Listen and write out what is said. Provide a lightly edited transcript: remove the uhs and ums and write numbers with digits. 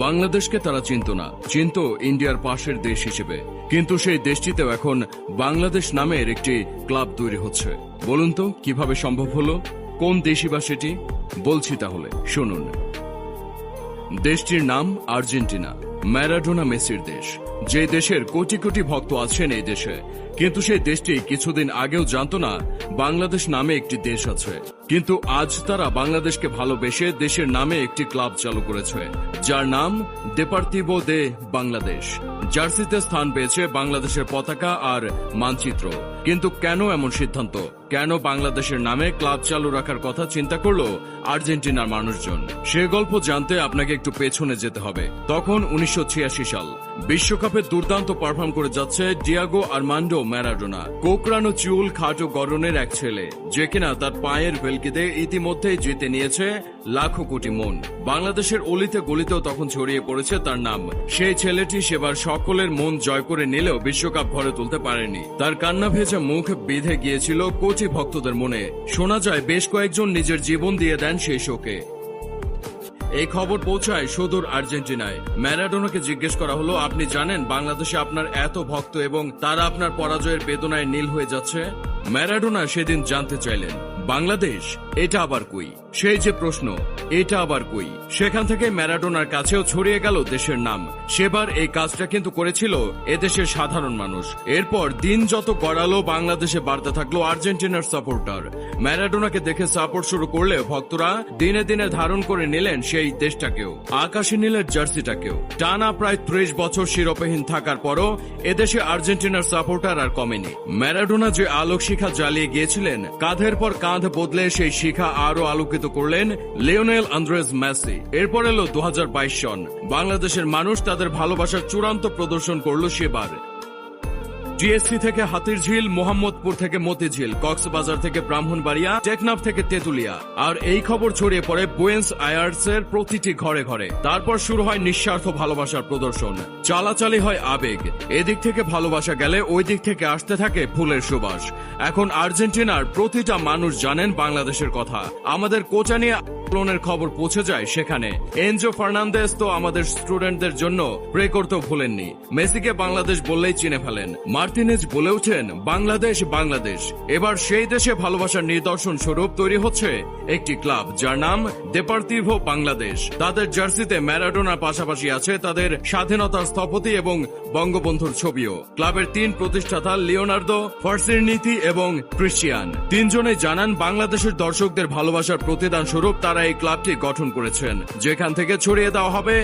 বাংলাদেশকে তারা চিনত না, চিনত ইন্ডিয়ার পাশের দেশ হিসেবে। কিন্তু সেই দেশটিতেও এখন বাংলাদেশ নামের একটি ক্লাব তৈরি হচ্ছে। বলুন তো কিভাবে সম্ভব হলো? কোন দেশই বা সেটি? বলছি তাহলে শুনুন। দেশটির নাম আর্জেন্টিনা, ম্যারাডোনা মেসির দেশ। যে দেশের কোটি কোটি ভক্ত আছেন এই দেশে, কিন্তু সেই দেশটি কিছুদিন আগেও জানত না বাংলাদেশ নামে একটি দেশ আছে। কিন্তু আজ তারা বাংলাদেশকে ভালোবেসে দেশের নামে একটি ক্লাব চালু করেছে, যার নাম দেপার্তিভো দে বাংলাদেশ। জার্সিতে স্থান পেয়েছে বাংলাদেশের পতাকা আর মানচিত্র। কিন্তু কেন এমন সিদ্ধান্ত? কেন বাংলাদেশের নামে ক্লাব চালু রাখার কথা চিন্তা করলো আর্জেন্টিনার মানুষজন? সে গল্প জানতে আপনাকে একটু পেছনে যেতে হবে। তখন 1986 সাল। বিশ্বকাপে দুর্দান্ত পারফর্ম করে যাচ্ছে ডিয়াগো আর্মান্ডো ম্যারাডোনা। কোকড়ানো চুল, খাটো গড়নের এক ছেলে, যে কিনা তার পায়ের ভেলকিতে ইতিমধ্যেই জিতে নিয়েছে লাখো কোটি মন। বাংলাদেশের অলিতে গলিতেও তখন ছড়িয়ে পড়েছে তার নাম। সেই ছেলেটি সেবার সকলের মন জয় করে নিলেও বিশ্বকাপ ঘরে তুলতে পারেনি। তার কান্না ভেজা মুখ বিঁধে গিয়েছিল কোটি ভক্তদের মনে। শোনা যায় বেশ কয়েকজন নিজের জীবন দিয়ে দেন সেই শোকে। এই খবর পৌঁছায় সুদূর আর্জেন্টিনায়। ম্যারাডোনাকে জিজ্ঞেস করা হলো, আপনি জানেন বাংলাদেশে আপনার এত ভক্ত এবং তারা আপনার পরাজয়ের বেদনায় নীল হয়ে যাচ্ছে? ম্যারাডোনা সেদিন জানতে চাইলেন, বাংলাদেশ এটা আবার কই? সেই যে প্রশ্ন, এটা আবার কই? সেখান থেকে ম্যারাডোনার কাছেও ছড়িয়ে গেল দেশের নাম। সেবার এই কাজটা কিন্তু করেছিল এদেশের সাধারণ মানুষ। এরপর দিন যত গড়ালো, বাংলাদেশে বাড়তে থাকলো আর্জেন্টিনার সাপোর্টার। ম্যারাডোনাকে দেখে সাপোর্ট শুরু করলে ভক্তরা দিনে দিনে ধারণ করে নিলেন সেই দেশটাকেও, আকাশী নীলের জার্সিটাকেও। টানা প্রায় 30 বছর শিরোপাহীন থাকার পরও এদেশে আর্জেন্টিনার সাপোর্টার আর কমেনি। ম্যারাডোনা যে আলোক শিখা জ্বালিয়ে গিয়েছিলেন, কাঁধের পর কাঁধ বদলে সেই শিখা আরো আলোকিত করলেন লিওনেল আন্দ্রেস মেসি। এরপর এলো 2022 সন। বাংলাদেশের মানুষ তাদের ভালোবাসার চূড়ান্ত প্রদর্শন করলো সেবার। জিএসসি থেকে হাতিরঝিল, মোহাম্মদপুর থেকে মতিঝিল, কক্সবাজার থেকে ব্রাহ্মণবাড়িয়া, টেকনাফ থেকে তেতুলিয়া। আর এই খবর ছড়িয়ে পড়ে বুয়েন্স আয়ার্সের প্রতিটি ঘরে ঘরে। তারপর শুরু হয় নিঃস্বার্থ ভালোবাসার প্রদর্শন। চালাচালি হয় আবেগ। এদিক থেকে ভালোবাসা গেলে ওই দিক থেকে আসতে থাকে ফুলের সুবাস। এখন আর্জেন্টিনার প্রতিটা মানুষ জানেন বাংলাদেশের কথা। আমাদের কোচানি আন্দোলনের খবর পৌঁছে যায় সেখানে। এনজো ফার্নান্দেজ তো আমাদের স্টুডেন্টদের জন্য প্রে করতেও ভুলেননি। মেসিকে বাংলাদেশ বললেই চিনে ফেলেন। মার্টিনেজ বলে ওঠেন, বাংলাদেশ বাংলাদেশ। এবার সেই দেশে ভালোবাসার নিদর্শন স্বরূপ তৈরি হচ্ছে একটি ক্লাব, যার নাম দেপার্তিভো বাংলাদেশ। তাদের জার্সিতে ম্যারাডোনার পাশাপাশি আছে তাদের স্বাধীনতার স্থপতি এবং বঙ্গবন্ধুর ছবিও। ক্লাবের 3 প্রতিষ্ঠাতা লিওনার্দো, ফার্সিনিতি এবং ক্রিশ্চিয়ান, 3 জনেই জানান বাংলাদেশের দর্শকদের ভালোবাসার প্রতিদান স্বরূপ তারা এই ক্লাবটি গঠন করেছেন, যেখান থেকে ছড়িয়ে দেওয়া হবে